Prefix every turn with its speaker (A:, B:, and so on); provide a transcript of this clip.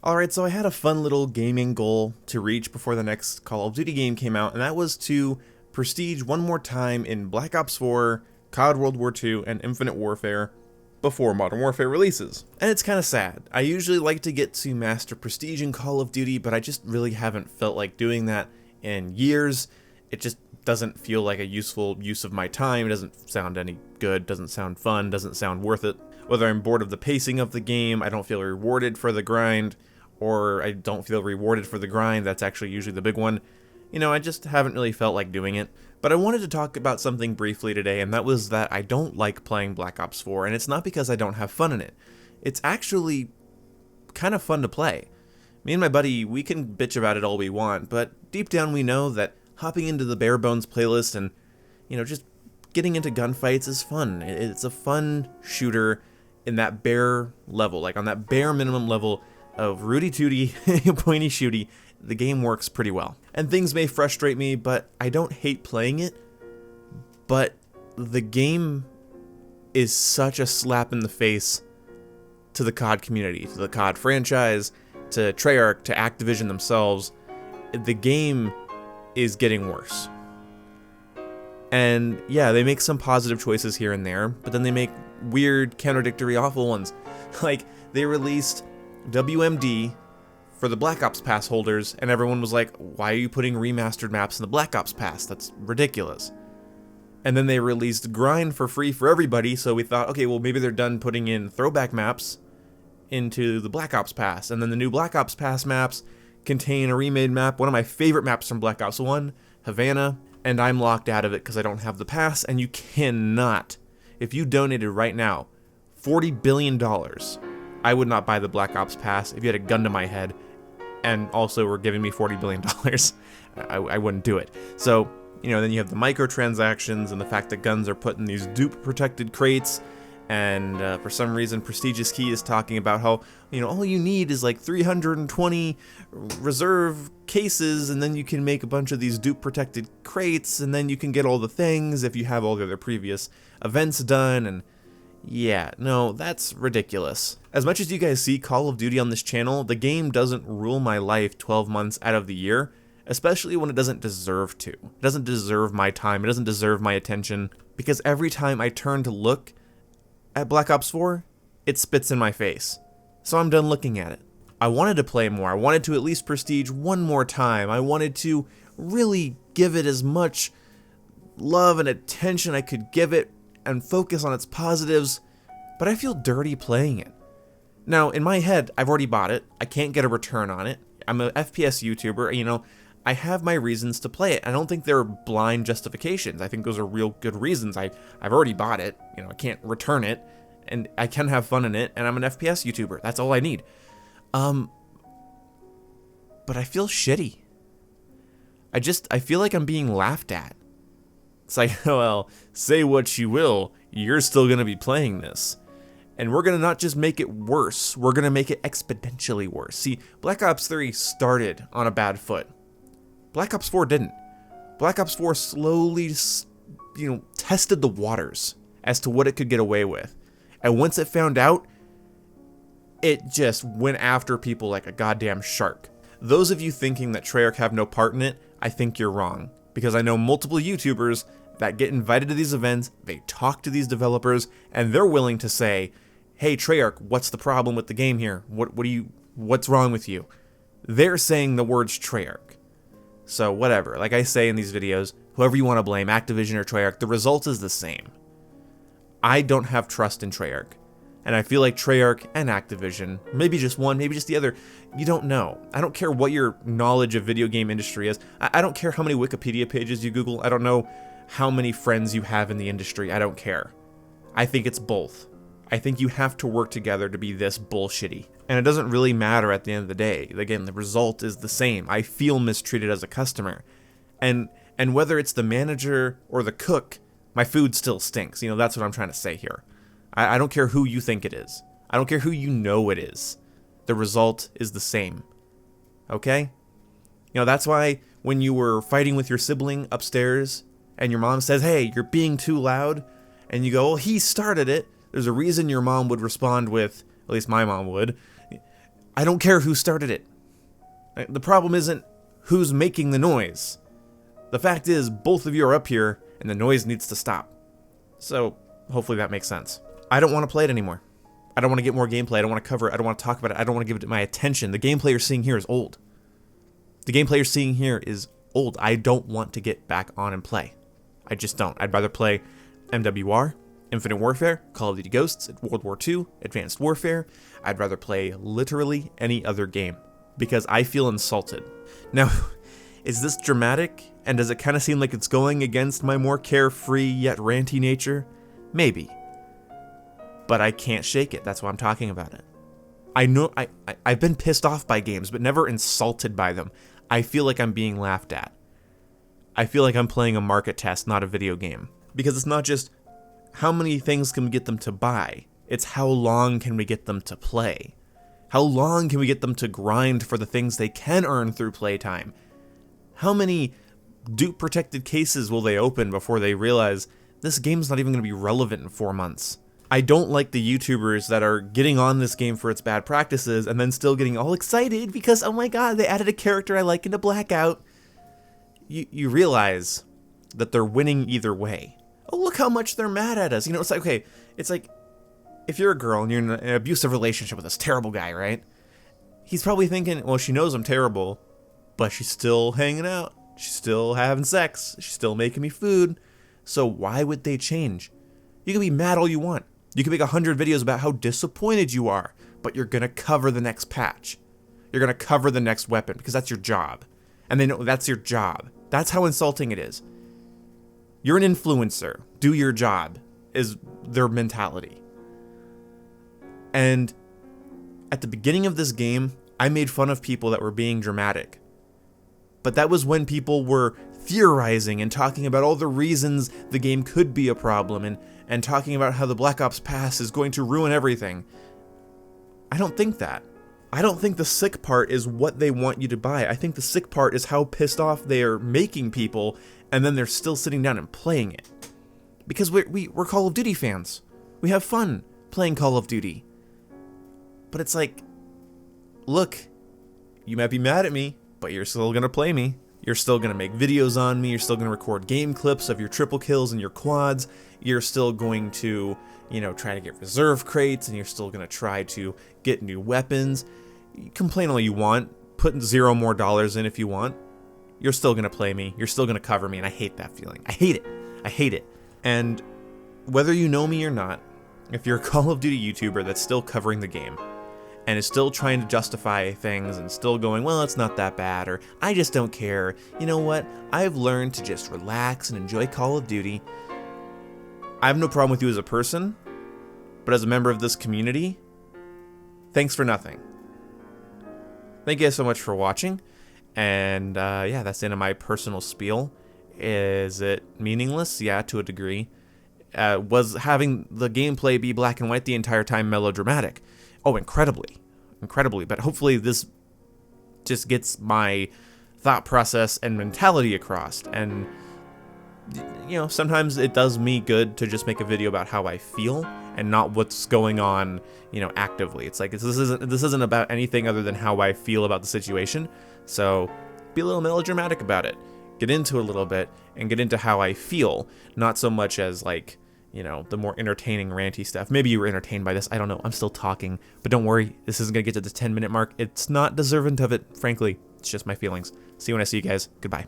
A: Alright, so I had a fun little gaming goal to reach before the next Call of Duty game came out, and that was to prestige one more time in Black Ops 4, COD World War II, and Infinite Warfare before Modern Warfare releases. And it's kind of sad. I usually like to get to master prestige in Call of Duty, but I just really haven't felt like doing that in years. It just doesn't feel like a useful use of my time. It doesn't sound any good, doesn't sound fun, doesn't sound worth it. Whether I'm bored of the pacing of the game, I don't feel rewarded for the grind, or I don't feel rewarded for the grind. That's actually usually the big one. You know, I just haven't really felt like doing it. But I wanted to talk about something briefly today, and that was that I don't like playing Black Ops 4, and it's not because I don't have fun in it. It's actually kind of fun to play. Me and my buddy, we can bitch about it all we want, but deep down we know that hopping into the Bare Bones playlist and, you know, just getting into gunfights is fun. It's a fun shooter in that bare level, like on that bare minimum level of Rudy Tooty, pointy shooty. The game works pretty well. And things may frustrate me, but I don't hate playing it. But the game is such a slap in the face to the COD community, to the COD franchise, to Treyarch, to Activision themselves. The game is getting worse. And yeah, they make some positive choices here and there, but then they make weird, contradictory, awful ones. Like, they released WMD for the Black Ops Pass holders, and everyone was like, why are you putting remastered maps in the Black Ops Pass? That's ridiculous. And then they released Grind for free for everybody, so we thought, okay, well, maybe they're done putting in throwback maps into the Black Ops Pass. And then the new Black Ops Pass maps contain a remade map, one of my favorite maps from Black Ops 1, Havana, and I'm locked out of it because I don't have the pass, and you cannot. If you donated right now $40 billion, I would not buy the Black Ops Pass if you had a gun to my head and also were giving me $40 billion. I wouldn't do it. So, you know, then you have the microtransactions and the fact that guns are put in these dupe-protected crates, and for some reason Prestigious Key is talking about how, you know, all you need is like 320 reserve cases, and then you can make a bunch of these dupe-protected crates, and then you can get all the things if you have all the other previous events done, and yeah, no, that's ridiculous. As much as you guys see Call of Duty on this channel, the game doesn't rule my life 12 months out of the year, especially when it doesn't deserve to. It doesn't deserve my time, it doesn't deserve my attention, because every time I turn to look at Black Ops 4, it spits in my face. So I'm done looking at it. I wanted to play more, I wanted to at least prestige one more time, I wanted to really give it as much love and attention I could give it, and focus on its positives, but I feel dirty playing it. Now, in my head, I've already bought it. I can't get a return on it. I'm a FPS YouTuber, you know, I have my reasons to play it. I don't think they're blind justifications. I think those are real good reasons. I've already bought it, you know, I can't return it, and I can have fun in it, and I'm an FPS YouTuber. That's all I need. But I feel shitty. I feel like I'm being laughed at. It's like, well, say what you will, you're still going to be playing this. And we're going to not just make it worse, we're going to make it exponentially worse. See, Black Ops 3 started on a bad foot. Black Ops 4 didn't. Black Ops 4 slowly, you know, tested the waters as to what it could get away with. And once it found out, it just went after people like a goddamn shark. Those of you thinking that Treyarch have no part in it, I think you're wrong. Because I know multiple YouTubers that get invited to these events, they talk to these developers, and they're willing to say, hey Treyarch, what's the problem with the game here? What's wrong with you? They're saying the words Treyarch. So whatever, like I say in these videos, whoever you want to blame, Activision or Treyarch, the result is the same. I don't have trust in Treyarch. And I feel like Treyarch and Activision, maybe just one, maybe just the other, you don't know. I don't care what your knowledge of video game industry is. I don't care how many Wikipedia pages you Google. I don't know how many friends you have in the industry. I don't care. I think it's both. I think you have to work together to be this bullshitty. And it doesn't really matter at the end of the day. Again, the result is the same. I feel mistreated as a customer. And whether it's the manager or the cook, my food still stinks. You know, that's what I'm trying to say here. I don't care who you think it is. I don't care who you know it is. The result is the same. Okay? You know, that's why when you were fighting with your sibling upstairs and your mom says, hey, you're being too loud, and you go, well, he started it, there's a reason your mom would respond with, at least my mom would, I don't care who started it. The problem isn't who's making the noise. The fact is, both of you are up here, and the noise needs to stop. So, hopefully that makes sense. I don't want to play it anymore. I don't want to get more gameplay. I don't want to cover it. I don't want to talk about it. I don't want to give it my attention. The gameplay you're seeing here is old. The gameplay you're seeing here is old. I don't want to get back on and play. I just don't. I'd rather play MWR, Infinite Warfare, Call of Duty Ghosts, World War II, Advanced Warfare. I'd rather play literally any other game because I feel insulted. Now, is this dramatic? And does it kind of seem like it's going against my more carefree yet ranty nature? Maybe. But I can't shake it. That's why I'm talking about it. I know I've been pissed off by games, but never insulted by them. I feel like I'm being laughed at. I feel like I'm playing a market test, not a video game. Because it's not just how many things can we get them to buy. It's how long can we get them to play. How long can we get them to grind for the things they can earn through playtime? How many dupe-protected cases will they open before they realize this game's not even going to be relevant in 4 months? I don't like the YouTubers that are getting on this game for its bad practices and then still getting all excited because, oh my god, they added a character I like into Blackout. You realize that they're winning either way. Oh, look how much they're mad at us. You know, it's like, okay, it's like, if you're a girl and you're in an abusive relationship with this terrible guy, right? He's probably thinking, well, she knows I'm terrible, but she's still hanging out. She's still having sex. She's still making me food. So why would they change? You can be mad all you want. You can make 100 videos about how disappointed you are, but you're going to cover the next patch. You're going to cover the next weapon because that's your job. And they know that's your job. That's how insulting it is. You're an influencer. Do your job is their mentality. And at the beginning of this game, I made fun of people that were being dramatic. But that was when people were theorizing and talking about all the reasons the game could be a problem and talking about how the Black Ops Pass is going to ruin everything. I don't think that. I don't think the sick part is what they want you to buy. I think the sick part is how pissed off they are making people and then they're still sitting down and playing it. Because we're Call of Duty fans. We have fun playing Call of Duty. But it's like, look, you might be mad at me, but you're still gonna play me. You're still gonna make videos on me. You're still gonna record game clips of your triple kills and your quads. You're still going to, try to get reserve crates, and you're still gonna try to get new weapons. You complain all you want. Put $0 more in if you want. You're still gonna play me. You're still gonna cover me, and I hate that feeling. I hate it. I hate it. And whether you know me or not, if you're a Call of Duty YouTuber that's still covering the game, and is still trying to justify things and still going, well, it's not that bad, or I just don't care. You know what? I've learned to just relax and enjoy Call of Duty. I have no problem with you as a person, but as a member of this community, thanks for nothing. Thank you guys so much for watching, and yeah, that's the end of my personal spiel. Is it meaningless? Yeah, to a degree. Was having the gameplay be black and white the entire time melodramatic? Oh, incredibly. But hopefully this just gets my thought process and mentality across. And, sometimes it does me good to just make a video about how I feel and not what's going on, actively. It's like, this isn't about anything other than how I feel about the situation. So be a little melodramatic about it. Get into it a little bit and get into how I feel, not so much as like, the more entertaining, ranty stuff. Maybe you were entertained by this. I don't know. I'm still talking. But don't worry. This isn't going to get to the 10-minute mark. It's not deserving of it, frankly. It's just my feelings. See you when I see you guys. Goodbye.